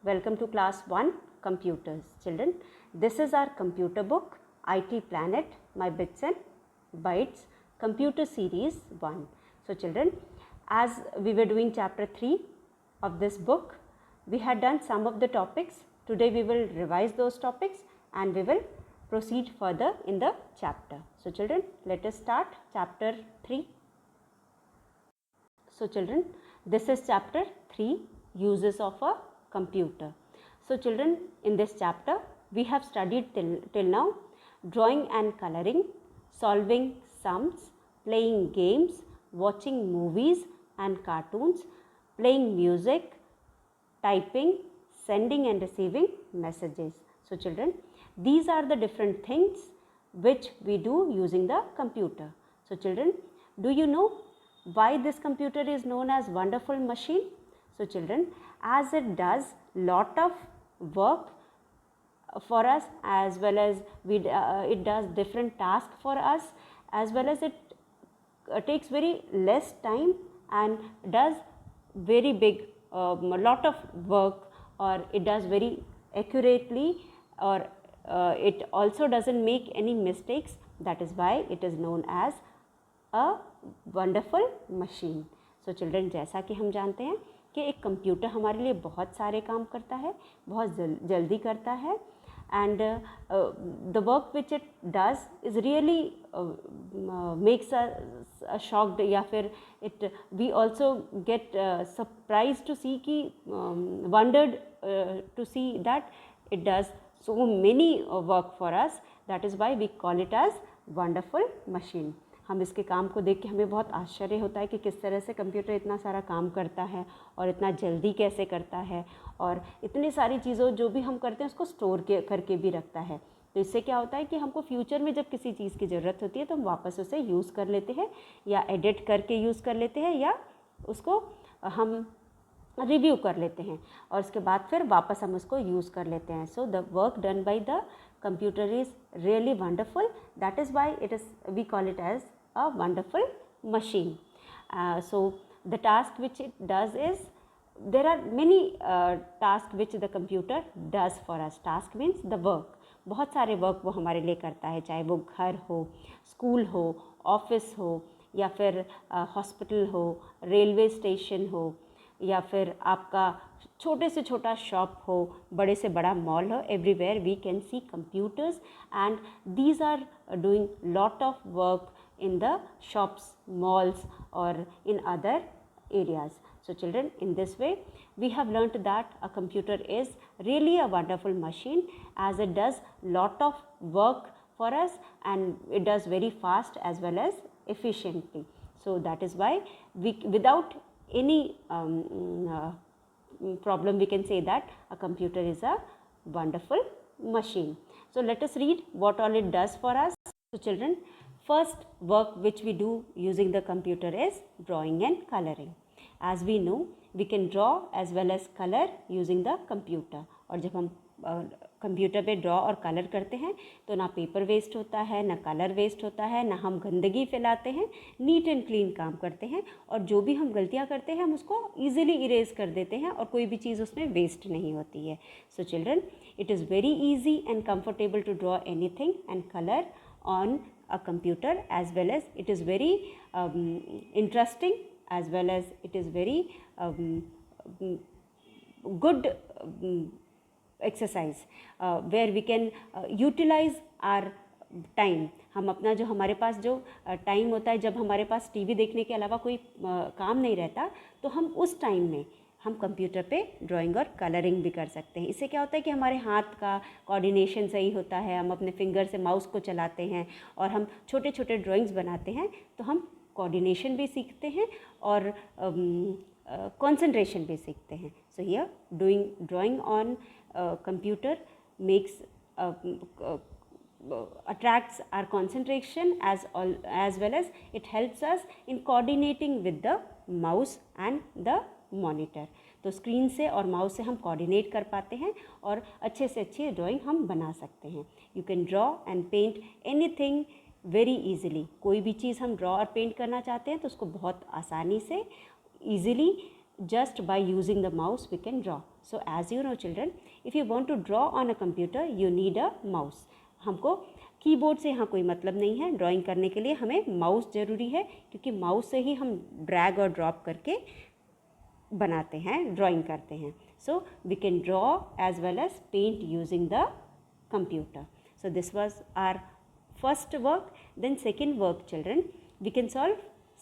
Welcome to class 1 computers. Children, this is our computer book IT Planet, My Bits and Bytes computer series 1. So children, as we were doing chapter 3 of this book, we had done some of the topics. Today we will revise those topics and we will proceed further in the chapter. So children, let us start chapter 3. So children, this is chapter 3, uses of a computer. So children, in this chapter we have studied till now drawing and coloring, solving sums, playing games, watching movies and cartoons, playing music, typing, sending and receiving messages. So children, these are the different things which we do using the computer. So children, do you know why this computer is known as wonderful machine? So children, as it does lot of work for us, as well as it does different tasks for us, as well as it takes very less time and does very big lot of work, or it does very accurately, or it also doesn't make any mistakes. That is why it is known as a wonderful machine. So children, जैसा कि हम जानते हैं कि एक computer हमारे लिए बहुत सारे काम करता है, बहुत जल्दी करता है, and the work which it does is really makes us shocked, या फिर it we also get surprised to see कि wondered to see that it does so many work for us. That is why we call it as wonderful machine. हम इसके काम को देख के हमें बहुत आश्चर्य होता है कि किस तरह से कंप्यूटर इतना सारा काम करता है और इतना जल्दी कैसे करता है, और इतनी सारी चीज़ों जो भी हम करते हैं उसको स्टोर करके भी रखता है. तो इससे क्या होता है कि हमको फ्यूचर में जब किसी चीज़ की ज़रूरत होती है तो हम वापस उसे यूज़ कर लेते हैं, या एडिट करके यूज़ कर लेते हैं, या उसको हम रिव्यू कर लेते हैं और उसके बाद फिर वापस हम उसको यूज़ कर लेते हैं. So the work done by the computer is really wonderful. That is why we call it as a wonderful machine. So the task which it does is, there are many tasks which the computer does for us. Task means the work. बहुत सारे work वो हमारे लिए करता है, चाहे वो घर हो, स्कूल हो, ऑफिस हो, या फिर हॉस्पिटल हो, रेलवे स्टेशन हो, या फिर आपका छोटे से छोटा शॉप हो, बड़े से बड़ा मॉल हो. Everywhere we can see computers and these are doing lot of work in the shops, malls, or in other areas. So children, in this way we have learnt that a computer is really a wonderful machine, as it does lot of work for us and it does very fast as well as efficiently. So that is why we, without any problem, we can say that a computer is a wonderful machine. So let us read what all it does for us. So children, first work which we do using the computer is drawing and coloring. As we know, we can draw as well as color using the computer. और जब हम computer पे draw और colour करते हैं तो ना paper waste होता है, ना कलर वेस्ट होता है, ना हम गंदगी फैलाते हैं, नीट एंड क्लीन काम करते हैं, और जो भी हम गलतियां करते हैं हम उसको ईजिली इरेज कर देते हैं और कोई भी चीज़ उसमें वेस्ट नहीं होती है. So children, it is very easy and comfortable to draw anything and colour on a computer, as well as it is very interesting, as well as it is very good exercise where we can utilize our time. हम अपना जो हमारे पास जो time होता है, जब हमारे पास TV देखने के अलावा कोई काम नहीं रहता, तो हम उस टाइम में हम कंप्यूटर पे ड्राइंग और कलरिंग भी कर सकते हैं. इससे क्या होता है कि हमारे हाथ का कोऑर्डिनेशन सही होता है, हम अपने फिंगर से माउस को चलाते हैं और हम छोटे छोटे ड्राइंग्स बनाते हैं, तो हम कोऑर्डिनेशन भी सीखते हैं और कंसंट्रेशन भी सीखते हैं. So here doing drawing on computer makes attracts our concentration as well as it helps us in coordinating with the mouse and the monitor. तो स्क्रीन से और माउस से हम कोऑर्डिनेट कर पाते हैं और अच्छे से अच्छी ड्राइंग हम बना सकते हैं. You can draw and paint anything very easily. कोई भी चीज़ हम ड्रॉ और पेंट करना चाहते हैं तो उसको बहुत आसानी से easily just by using the mouse we can draw. So as you know children, if you want to draw on a computer you need a mouse. हमको कीबोर्ड से यहाँ कोई मतलब नहीं है, ड्राइंग करने के लिए हमें माउस ज़रूरी है, क्योंकि माउस से ही हम ड्रैग और ड्रॉप करके बनाते हैं, ड्राइंग करते हैं. So we can draw as well as paint using the computer. So this was our first work. Then second work children, we can solve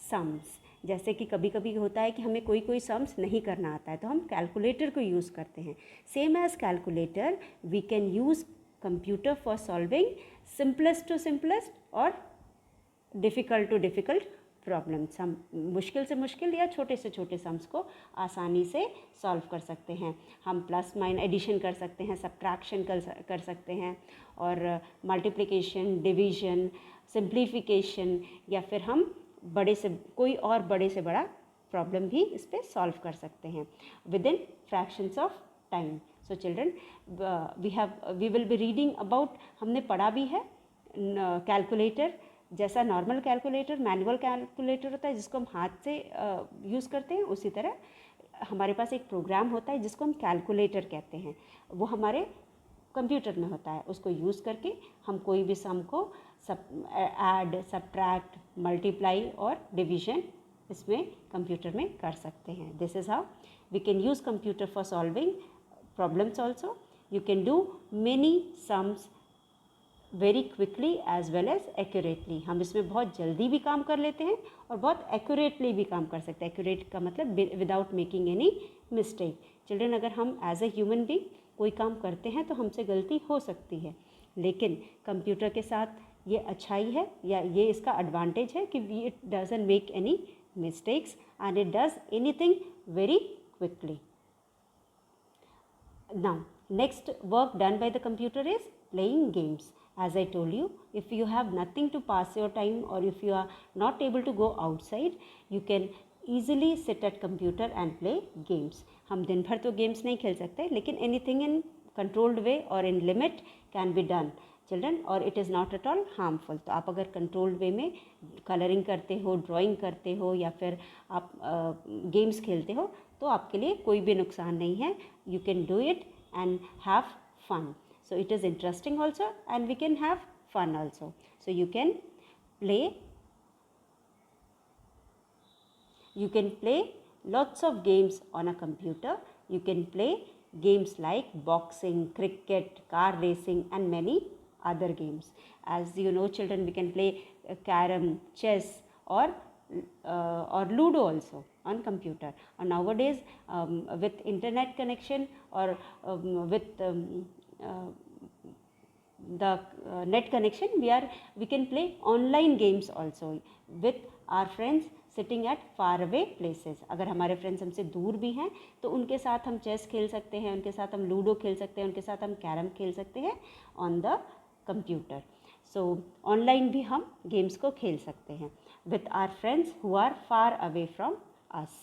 sums. जैसे कि कभी कभी होता है कि हमें कोई कोई सम्स नहीं करना आता है, तो हम कैलकुलेटर को यूज़ करते हैं. Same as calculator we can use computer for solving simplest to simplest और डिफ़िकल्ट टू डिफ़िकल्ट प्रॉब्लम्स. हम मुश्किल से मुश्किल या छोटे से छोटे सम्स को आसानी से सॉल्व कर सकते हैं. हम प्लस माइनस एडिशन कर सकते हैं, सब्ट्रैक्शन कर सकते हैं, और मल्टीप्लिकेशन, डिवीजन, सिंप्लीफिकेशन, या फिर हम बड़े से कोई और बड़े से बड़ा प्रॉब्लम भी इस पर सॉल्व कर सकते हैं within fractions of time. So children we will be reading about, हमने पढ़ा भी है कैलकुलेटर. जैसा नॉर्मल कैलकुलेटर, मैनुअल कैलकुलेटर होता है जिसको हम हाथ से यूज़ करते हैं, उसी तरह हमारे पास एक प्रोग्राम होता है जिसको हम कैलकुलेटर कहते हैं. वो हमारे कंप्यूटर में होता है. उसको यूज़ करके हम कोई भी सम को ऐड, सब्ट्रैक्ट, मल्टीप्लाई और डिवीजन इसमें कंप्यूटर में कर सकते हैं. This is how we can use computer for solving problems also. You can do many sums very quickly as well as accurately. हम इसमें बहुत जल्दी भी काम कर लेते हैं और बहुत एक्यूरेटली भी काम कर सकते हैं. एक्यूरेट का मतलब without making any mistake. Children, अगर हम एज ए ह्यूमन बीइंग कोई काम करते हैं तो हमसे गलती हो सकती है, लेकिन कंप्यूटर के साथ ये अच्छाई है या ये इसका एडवांटेज है कि it doesn't make any mistakes and it does anything very quickly. Now, next work done by the computer is playing games. As I told you, if you have nothing to pass your time or if you are not able to go outside, you can easily sit at computer and play games. हम दिन भर तो games नहीं खेल सकते, लेकिन anything in controlled way or in limit can be done children, और it is not at all harmful. तो आप अगर controlled way में कलरिंग करते हो, ड्राइंग करते हो या फिर आप गेम्स खेलते हो तो आपके लिए कोई भी नुकसान नहीं है. You can do it and have fun. So it is interesting also and we can have fun also. So you can play lots of games on a computer. You can play games like boxing, cricket, car racing and many other games. As you know children, we can play carom, chess or Ludo also on computer. And nowadays with internet connection or with the net connection, we can play online games also with our friends sitting at far away places. अगर हमारे friends हमसे दूर भी हैं तो उनके साथ हम चेस खेल सकते हैं, उनके साथ हम लूडो खेल सकते हैं, उनके साथ हम कैरम खेल सकते हैं on the computer. So online भी हम गेम्स को खेल सकते हैं with our friends who are far away from us.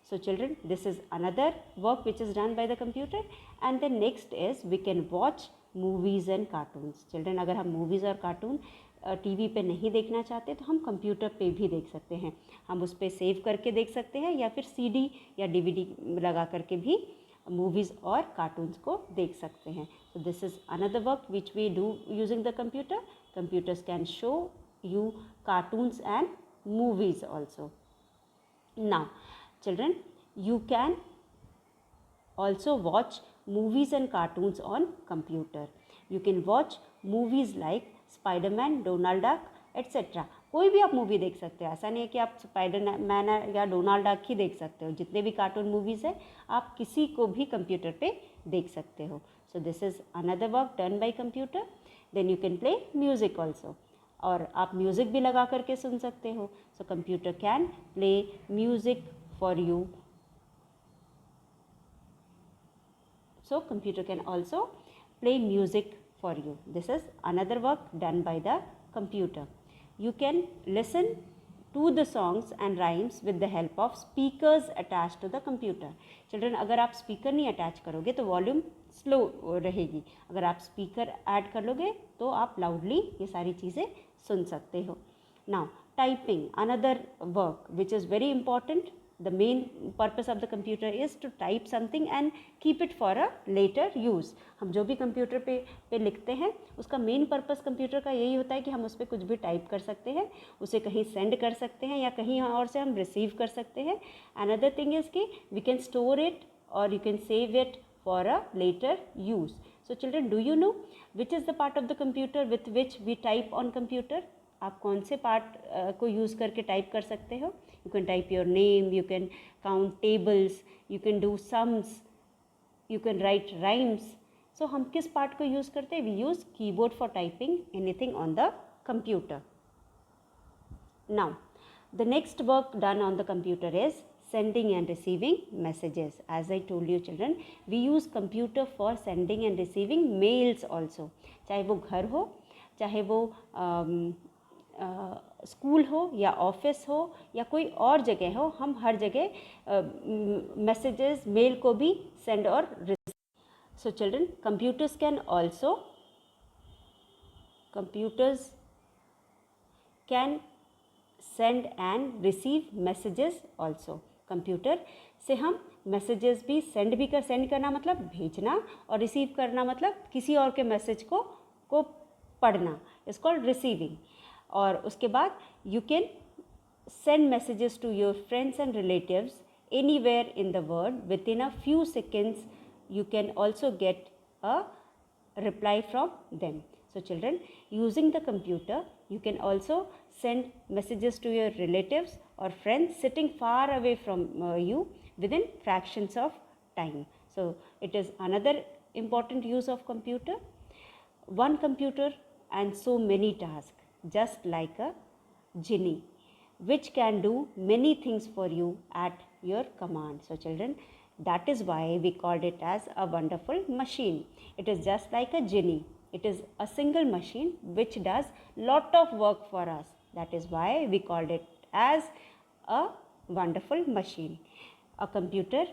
So children, this is another work which is done by the computer. And the next is we can watch movies and cartoons. Children, अगर हम movies और cartoon TV पे नहीं देखना चाहते तो हम computer पे भी देख सकते हैं. हम उस पर सेव करके देख सकते हैं या फिर सीडी या डीवीडी लगा करके भी मूवीज़ और कार्टून्स को देख सकते हैं. So this is another work which we do using the computer. Computers can show you cartoons and movies also. Now children, you can also watch movies and cartoons on computer. You can watch movies like Spider-Man, Donald Duck etc. कोई भी आप movie देख सकते हो. ऐसा नहीं है कि आप स्पाइडरमैन या डोनाल्ड डक ही देख सकते हो. जितने भी कार्टून मूवीज़ है आप किसी को भी कंप्यूटर पे देख सकते हो. So this is another work done by computer. Then you can play music also, और आप म्यूज़िक भी लगा करके सुन सकते हो. So computer can play music for you. So computer can also play music for you. This is another work done by the computer. You can listen to the songs and rhymes with the help of speakers attached to the computer. Children, अगर आप speaker नहीं attach करोगे तो volume slow रहेगी. अगर आप speaker add कर लोगे तो आप loudly ये सारी चीज़ें सुन सकते हो. Now typing, another work which is very important The main purpose of the computer is to type something and keep it for a later use. हम जो भी कंप्यूटर पे लिखते हैं उसका मेन पर्पस कंप्यूटर का यही होता है कि हम उस पर कुछ भी टाइप कर सकते हैं, उसे कहीं सेंड कर सकते हैं या कहीं और से हम रिसीव कर सकते हैं. Another thing is कि we can store it or you can save it for a later use. So children, do you know which is the part of the computer with which we type on computer? आप कौन से part को use करके type कर सकते हो? You can type your name, you can count tables, you can do sums, you can write rhymes. So हम किस पार्ट को यूज़ करते हैं? We use keyboard for typing anything on the computer. Now the next work done on the computer is sending and receiving messages. As I told you children, we use computer for sending and receiving mails also. चाहे वो घर हो, चाहे वो school हो या office हो या कोई और जगह हो, हम हर जगह मैसेजेस, मेल को भी सेंड और receive. So children, computers can send and receive messages also. Computer से हम मैसेजेस भी सेंड करना मतलब भेजना, और रिसीव करना मतलब किसी और के मैसेज को पढ़ना, इज कॉल्ड रिसीविंग. और उसके बाद you can send messages to your friends and relatives anywhere in the world within a few seconds. You can also get a reply from them. So children, using the computer you can also send messages to your relatives or friends sitting far away from you within fractions of time. So it is another important use of computer. One computer and so many tasks, just like a genie which can do many things for you at your command. So children, that is why we called it as a wonderful machine. It is just like a genie. It is a single machine which does lot of work for us. That is why we called it as a wonderful machine. A computer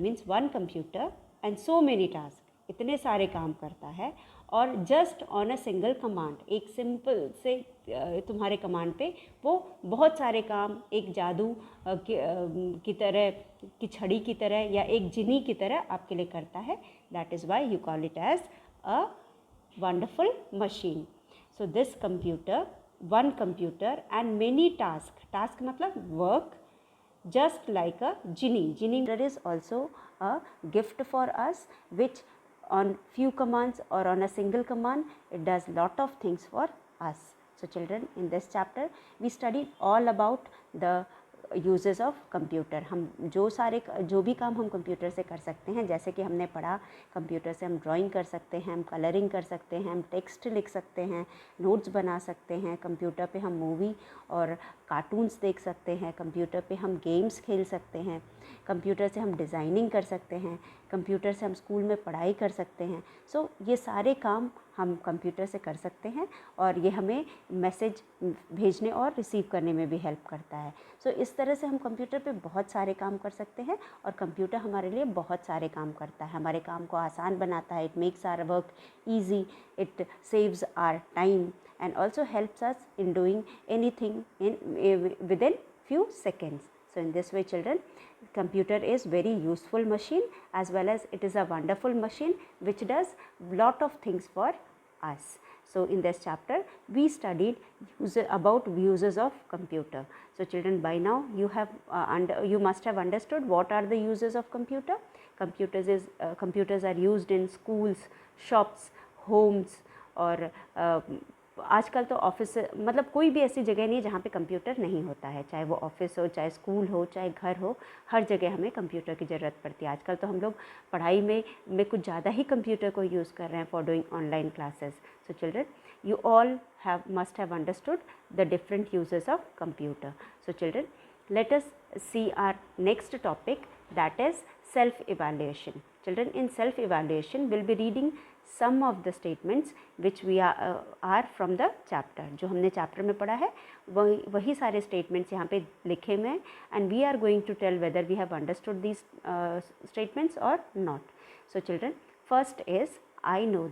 means one computer and so many tasks. इतने सारे काम करता है और just on a single command, एक simple से तुम्हारे command पे वो बहुत सारे काम एक जादू की तरह, की छड़ी की तरह या एक जिनी की तरह आपके लिए करता है. That is why you call it as a wonderful machine. So this computer, one computer and many task, task मतलब work, just like a genie. Genie is also a gift for us, which on few commands or on a single command it does lot of things for us. So children, in this chapter we studied all about the uses of computer. हम जो भी काम हम computer से कर सकते हैं, जैसे कि हमने पढ़ा कंप्यूटर से हम ड्राइंग कर सकते हैं, हम कलरिंग कर सकते हैं, हम टेक्स्ट लिख सकते हैं, नोट्स बना सकते हैं, कंप्यूटर पे हम मूवी और कार्टून्स देख सकते हैं, कंप्यूटर पे हम गेम्स खेल सकते हैं, कंप्यूटर से हम डिज़ाइनिंग कर सकते हैं, कंप्यूटर से हम स्कूल में पढ़ाई कर सकते हैं. सो ये सारे काम हम कंप्यूटर से कर सकते हैं और ये हमें मैसेज भेजने और रिसीव करने में भी हेल्प करता है. सो इस तरह से हम कंप्यूटर पे बहुत सारे काम कर सकते हैं और कंप्यूटर हमारे लिए बहुत सारे काम करता है, हमारे काम को आसान बनाता है. It makes our work easy, it saves our time and also helps us in doing anything within few seconds. So in this way children, computer is very useful machine as well as it is a wonderful machine which does lot of things for us. So in this chapter we studied about uses of computer. So children, by now you must have understood what are the uses of computer. Computers are used in schools, shops, homes और आजकल तो office, मतलब कोई भी ऐसी जगह नहीं है जहाँ पे कंप्यूटर नहीं होता है, चाहे वो ऑफिस हो, चाहे स्कूल हो, चाहे घर हो, हर जगह हमें कंप्यूटर की ज़रूरत पड़ती है. आजकल तो हम लोग पढ़ाई में कुछ ज़्यादा ही कंप्यूटर को यूज़ कर रहे हैं for doing online classes. So children, you all must have understood the different uses of computer. So children, let us see our next topic, that is self-evaluation. Children, in self-evaluation we'll be reading some of the statements which we are from the chapter. जो हमने chapter में पढ़ा है वही सारे statements यहाँ पे लिखे हुए हैं and we are going to tell whether we have understood these statements or not. So children, first is I know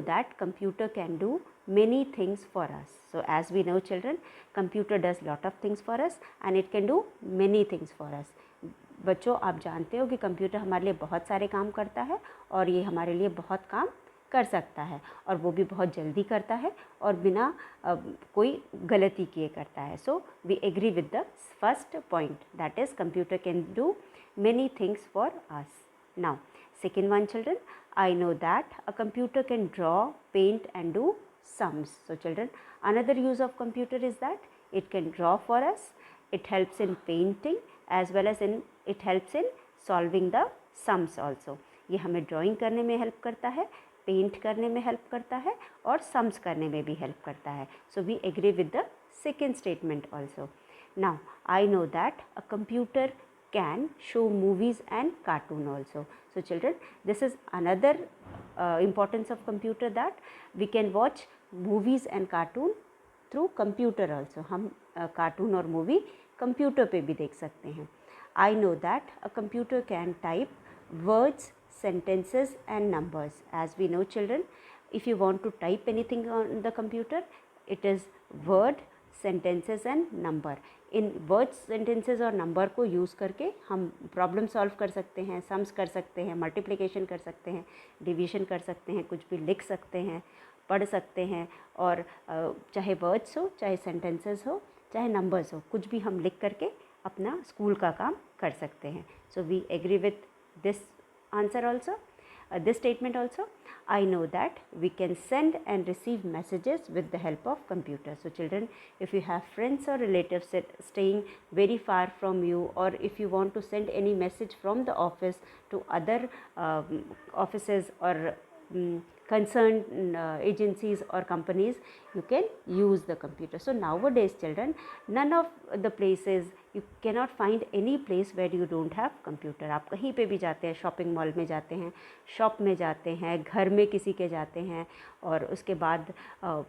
that computer can do many things for us. So as we know children, computer does lot of things for us and it can do many things for us. बच्चों आप जानते हो कि computer हमारे लिए बहुत सारे काम करता है और ये हमारे लिए बहुत काम कर सकता है और वो भी बहुत जल्दी करता है और बिना कोई गलती किए करता है. So we agree with the first point, that is computer can do many things for us. Now second one children, I know that a computer can draw, paint and do sums. So children, another use of computer is that it can draw for us, it helps in painting as well as it helps in solving the sums also. ये हमें drawing करने में help करता है, paint करने में help करता है और sums करने में भी help करता है. So we agree with the second statement also. Now I know that a computer can show movies and cartoon also. So children, this is another importance of computer, that we can watch movies and cartoon through computer also. हम cartoon और movie computer पे भी देख सकते हैं. I know that a computer can type words, sentences and numbers. As we know children, if you want to type anything on the computer, it is word, sentences and number. In words, sentences और number को use करके हम problem solve कर सकते हैं, sums कर सकते हैं, मल्टीप्लिकेशन कर सकते हैं, डिवीज़न कर सकते हैं, कुछ भी लिख सकते हैं, पढ़ सकते हैं और चाहे वर्ड्स हो, चाहे सेंटेंसेस हो, चाहे नंबर्स हो, कुछ भी हम लिख करके अपना स्कूल का काम कर सकते हैं. So we agree with this answer also, this statement also. I know that we can send and receive messages with the help of computer. So children, if you have friends or relatives staying very far from you, or if you want to send any message from the office to other offices or concerned agencies or companies, you can use the computer. So nowadays children, none of the places, you cannot find any place where you don't have computer. आप कहीं पे भी जाते हैं, shopping mall में जाते हैं, shop में जाते हैं, घर में किसी के जाते हैं और उसके बाद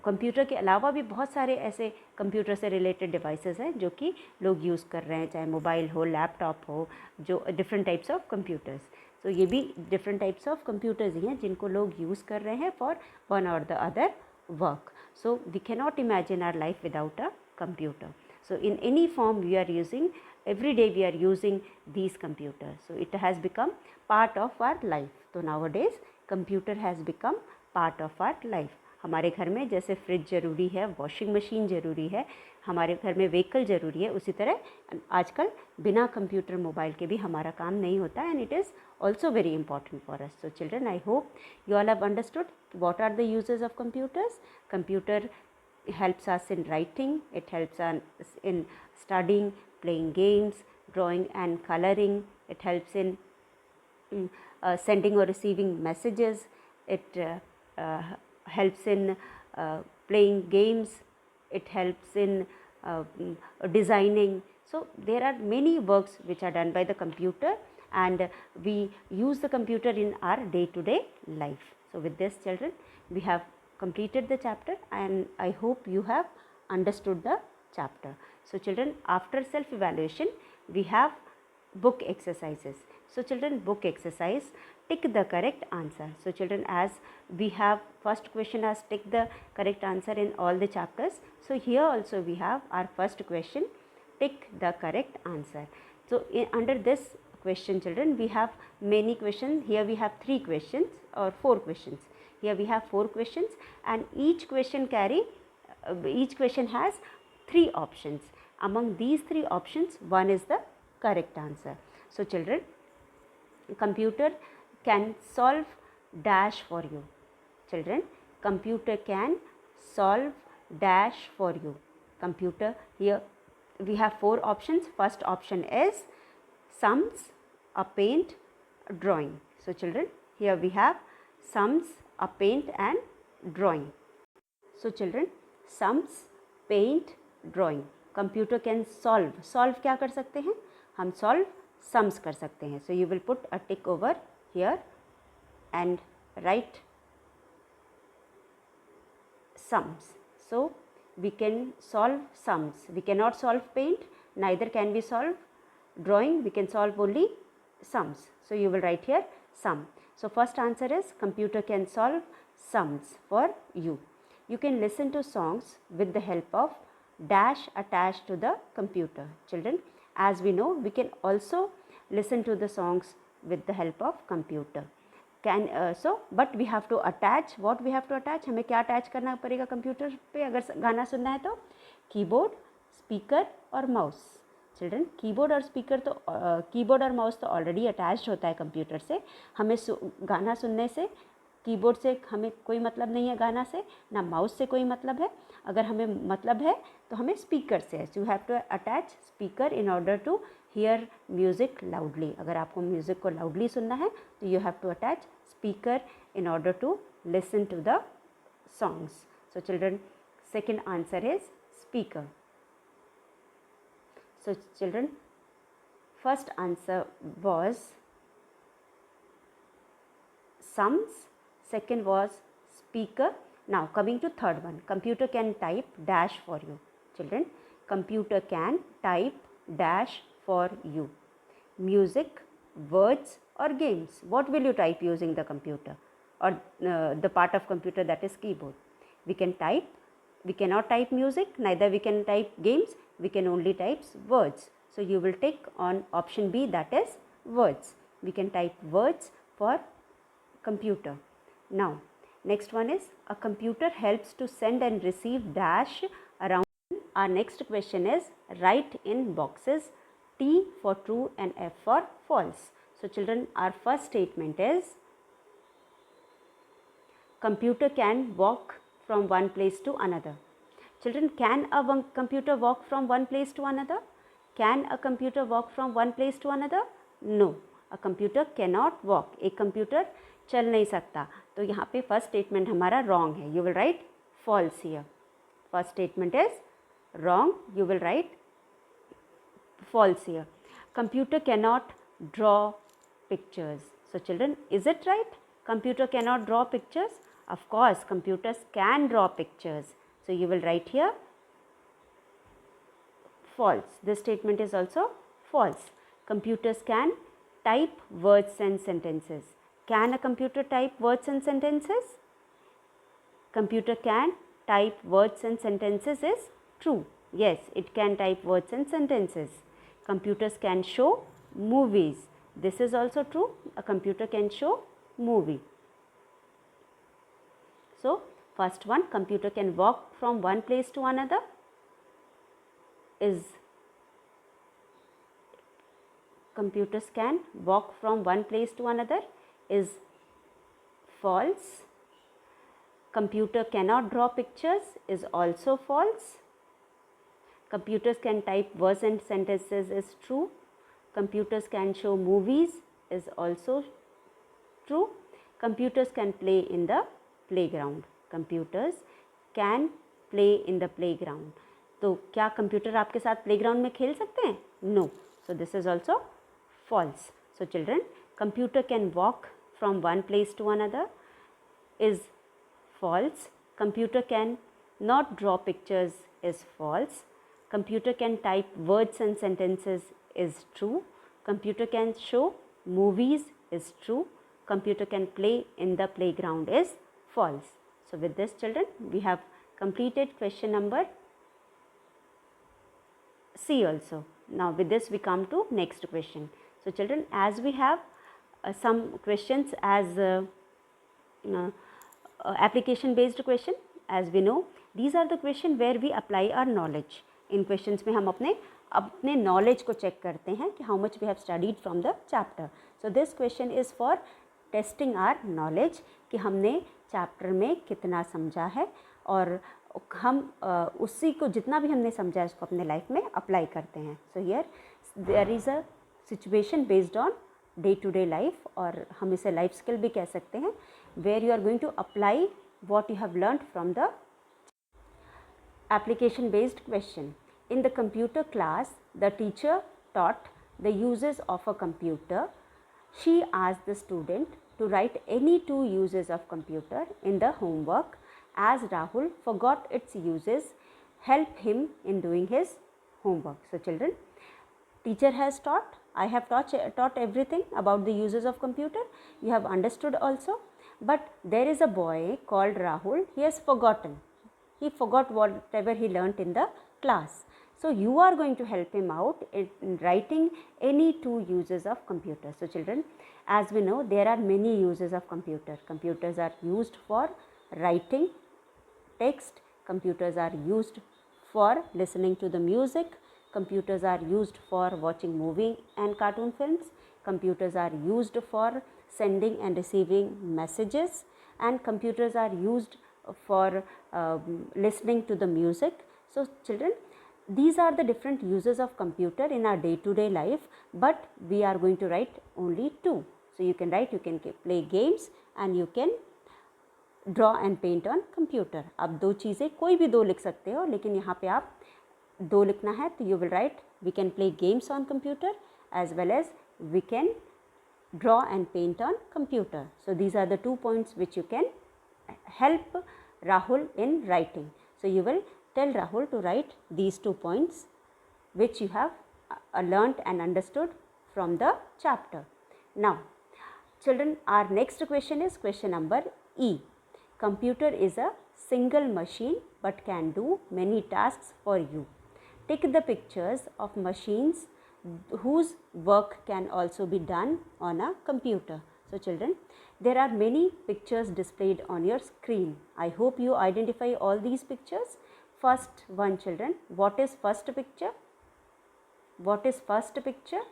कंप्यूटर के अलावा भी बहुत सारे ऐसे कंप्यूटर से रिलेटेड डिवाइसेस हैं जो कि लोग यूज़ कर रहे हैं, चाहे मोबाइल हो, लैपटॉप हो, जो डिफरेंट टाइप्स ऑफ कंप्यूटर्स. तो ये भी डिफरेंट टाइप्स ऑफ कंप्यूटर्स ही हैं जिनको लोग यूज़ कर रहे हैं फॉर वन और the other work. So we cannot imagine our life without a computer. So in any form we are using, every day we are using these computers. So it has become part of our life. So nowadays computer has become part of our life. हमारे घर में जैसे fridge ज़रूरी है, washing machine ज़रूरी है, हमारे घर में व्हीकल ज़रूरी है, उसी तरह आजकल बिना कंप्यूटर मोबाइल के भी हमारा काम नहीं होता. And it is also very important for us. So children, I hope you all have understood what are the uses of computers. Computer helps us in writing, it helps us in studying, playing games, drawing and coloring, it helps in sending or receiving messages, it helps in playing games, it helps in designing. So there are many works which are done by the computer and we use the computer in our day-to-day life. So with this children, we have completed the chapter and I hope you have understood the chapter. So children, after self-evaluation we have book exercises. So children, book exercise, tick the correct answer. So children, as we have first question as tick the correct answer in all the chapters, so here also we have our first question, tick the correct answer. So under this question children, we have many questions. Here we have 3 questions or 4 questions. Here we have 4 questions and each question has 3 options. Among these 3 options, one is the correct answer. So children, computer can solve dash for you. Children, computer can solve dash for you. Computer, here we have 4 options. First option is sums, a paint, a drawing. So children, here we have sums, a paint and drawing. So children, sums, paint, drawing. Computer can solve. Solve क्या कर सकते हैं? हम solve sums कर सकते हैं. So you will put a tick over here and write sums. So we can solve sums. We cannot solve paint, neither can we solve drawing. We can solve only sums. So you will write here sum. So first answer is computer can solve sums for you. You can listen to songs with the help of dash attached to the computer. Children, as we know, we can also listen to the songs with the help of computer. But we have to attach, what we have to attach, हमें क्या attach करना पड़ेगा computer पे अगर गाना सुनना है तो? कीबोर्ड, स्पीकर और माउस. चिल्ड्रन, कीबोर्ड और स्पीकर तो कीबोर्ड और माउस तो ऑलरेडी अटैच्ड होता है कंप्यूटर से. हमें गाना सुनने से कीबोर्ड से हमें कोई मतलब नहीं है, गाना से ना माउस से कोई मतलब है. अगर हमें मतलब है तो हमें स्पीकर से है. So you have to attach speaker in order to hear music loudly. अगर आपको म्यूज़िक को लाउडली सुनना है तो you have to attach speaker in order to listen to the songs. So children, second answer is speaker. So children, first answer was sums, second was speaker. Now coming to third one, computer can type dash for you. Children, computer can type dash for you. Music, words or games. What will you type using the computer or the part of computer that is keyboard? We can type. We cannot type music, neither we can type games, we can only type words. So you will take on option B, that is words. We can type words for computer. Now next one is a computer helps to send and receive dash around. Our next question is write in boxes T for true and F for false. So children, our first statement is computer can walk from one place to another. Children, can a computer walk from one place to another? Can a computer walk from one place to another? No, a computer cannot walk. एक computer चल नहीं सकता. तो यहाँ पे first statement हमारा wrong है. You will write false here. First statement is wrong. You will write false here. Computer cannot draw pictures. So children, is it right? Computer cannot draw pictures? Of course, computers can draw pictures. So you will write here false. This statement is also false. Computers can type words and sentences. Can a computer type words and sentences? Computer can type words and sentences is true. Yes, it can type words and sentences. Computers can show movies. This is also true. A computer can show movie. So first one, computer can walk from one place to another, is computers can walk from one place to another is false. Computer cannot draw pictures is also false. Computers can type words and sentences is true. Computers can show movies is also true. Computers can play in the playground. Computers can play in the playground. तो क्या computer आपके साथ playground में खेल सकते हैं? No. So this is also false. So children, computer can walk from one place to another is false. Computer can not draw pictures is false. Computer can type words and sentences is true. Computer can show movies is true. Computer can play in the playground is false. So with this children, we have completed question number C also. Now with this we come to next question. So children, as we have some questions as application based question, as we know, these are the question where we apply our knowledge. इन questions में हम अपने knowledge को check करते हैं कि how much we have studied from the chapter. So this question is for testing our knowledge कि हमने चैप्टर में कितना समझा है और हम उसी को जितना भी हमने समझा है उसको अपने लाइफ में अप्लाई करते हैं. So here there is a situation based on day to day life, और हम इसे लाइफ स्किल भी कह सकते हैं, where you are going to apply what you have learned from the application based question. In the computer class, the teacher taught the uses of a computer. She asked the student to write any 2 uses of computer in the homework. As Rahul forgot its uses, help him in doing his homework. So children, teacher has taught, I have taught everything about the uses of computer. You have understood also, but there is a boy called Rahul. He has forgotten. he forgot whatever he learnt in the class. So you are going to help him out in writing any two uses of computer. So children, as we know, there are many uses of computer. Computers are used for writing text, computers are used for listening to the music, computers are used for watching movie and cartoon films, computers are used for sending and receiving messages, and computers are used for listening to the music. So children, these are the different uses of computer in our day-to-day life, but we are going to write only two. So you can write, you can play games and you can draw and paint on computer. आप दो चीज़ें कोई भी दो लिख सकते हो, लेकिन यहाँ पे आप दो लिखना है तो you will write we can play games on computer as well as we can draw and paint on computer. So these are the 2 points which you can help Rahul in writing. So you will tell Rahul to write these 2 points which you have learnt and understood from the chapter. Now children, our next question is question number E. Computer is a single machine but can do many tasks for you. Take the pictures of machines whose work can also be done on a computer. So children, there are many pictures displayed on your screen. I hope you identify all these pictures. First one, children, what is first picture? What is first picture?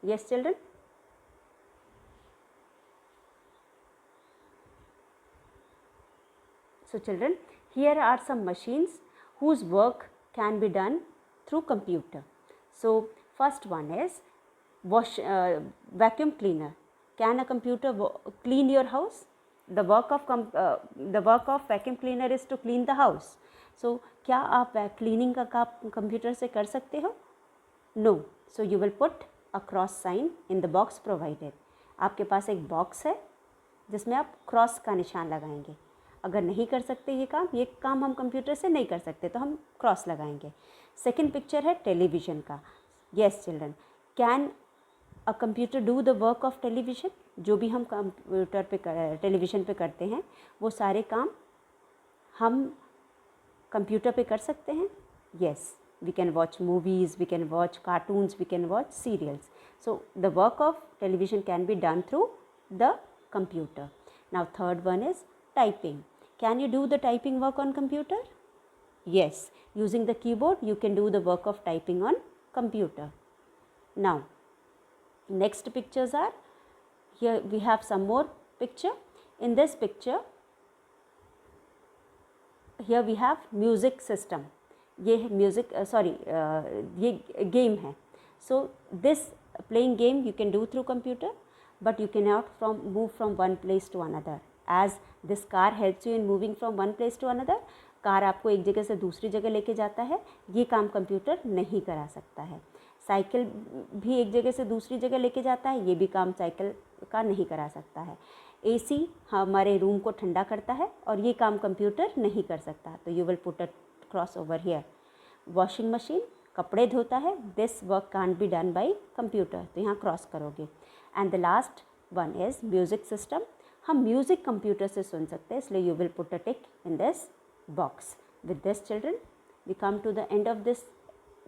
Yes children? So children, here are some machines whose work can be done through computer. So first one is vacuum cleaner. Can a computer clean your house? The work of vacuum cleaner is to clean the house. So क्या आप cleaning का काम computer से कर सकते हो? No. So you will put a cross sign in the box provided. आपके पास एक बॉक्स है जिसमें आप क्रॉस का निशान लगाएंगे. अगर नहीं कर सकते ये काम हम कंप्यूटर से नहीं कर सकते तो हम क्रॉस लगाएंगे. सेकंड पिक्चर है टेलीविज़न का. Yes children, can a computer do the work of television? जो भी हम कंप्यूटर पे टेलीविज़न पे करते हैं वो सारे काम हम कंप्यूटर पे कर सकते हैं. Yes, we can watch movies, we can watch cartoons, we can watch serials. So the work of television can be done through the computer. Now third one is typing. Can you do the typing work on computer? Yes, using the keyboard you can do the work of typing on computer. Now next pictures are, here we have some more picture. In this picture, here we have music system. ये है music, ये game है. So this playing game you can do through computer, but you can not move from one place to another, as this car helps you in moving from one place to another. Car आपको एक जगह से दूसरी जगह लेके जाता है, ये काम कंप्यूटर नहीं करा सकता है. साइकिल भी एक जगह से दूसरी जगह लेके जाता है, ये भी काम साइकिल का नहीं करा सकता है. AC हमारे रूम को ठंडा करता है और ये काम कंप्यूटर नहीं कर सकता. तो you will put a cross over here. Washing machine कपड़े धोता है, this work can't be done by computer, तो यहाँ क्रॉस करोगे. And the last one is music system. हम म्यूज़िक कंप्यूटर से सुन सकते हैं, इसलिए you will put a tick in this box. With this children we come to the end of this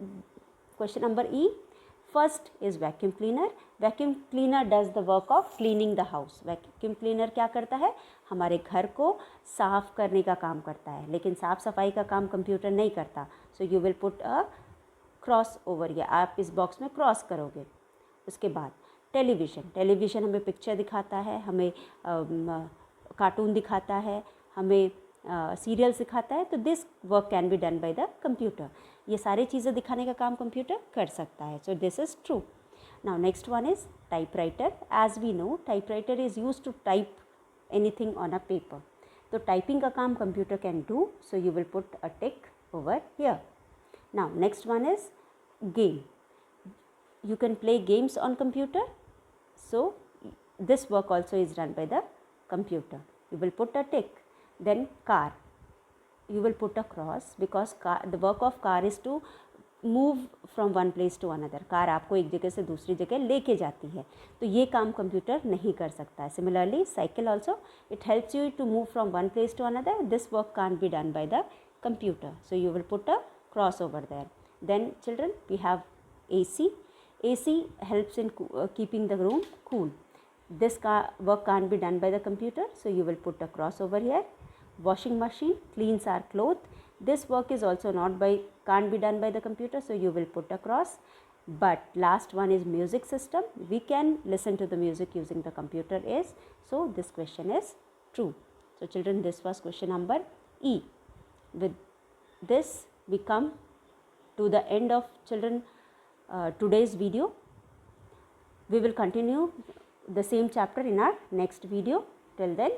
question number E. First is vacuum cleaner. Vacuum cleaner does the work of cleaning the house. Vacuum cleaner क्या करता है? हमारे घर को साफ़ करने का काम करता है, लेकिन साफ़ सफाई का काम कंप्यूटर नहीं करता. सो you will put a cross over, या आप इस बॉक्स में क्रॉस करोगे. उसके बाद टेलीविज़न. टेलीविज़न हमें पिक्चर दिखाता है, हमें कार्टून दिखाता है, हमें सीरियल दिखाता है. तो this work can be done by the computer. ये सारी चीज़ें दिखाने का काम कंप्यूटर कर सकता है. So this is true. Now next one is typewriter. As we know, typewriter is use to type anything on a paper. तो टाइपिंग का काम computer can do. So you will put a tick over here. Now next one is game. You can play games on computer. So this work also is done by the computer. You will put a tick. Then car. You will put a cross because car, the work of car is to move from one place to another, car आपको एक जगह से दूसरी जगह लेके जाती है, तो ये काम कंप्यूटर नहीं कर सकता है. Similarly cycle also, it helps you to move from one place to another. This work can't be done by the computer, so you will put a cross over there. Then children, we have AC. AC helps in keeping the room cool. This work can't be done by the computer, so you will put a cross over here. Washing machine cleans our clothes. This work is also can't be done by the computer, so you will put a cross. But last one is music system. We can listen to the music using the computer is, so this question is true. So children, this was question number E. With this we come to the end of children today's video. We will continue the same chapter in our next video. Till then,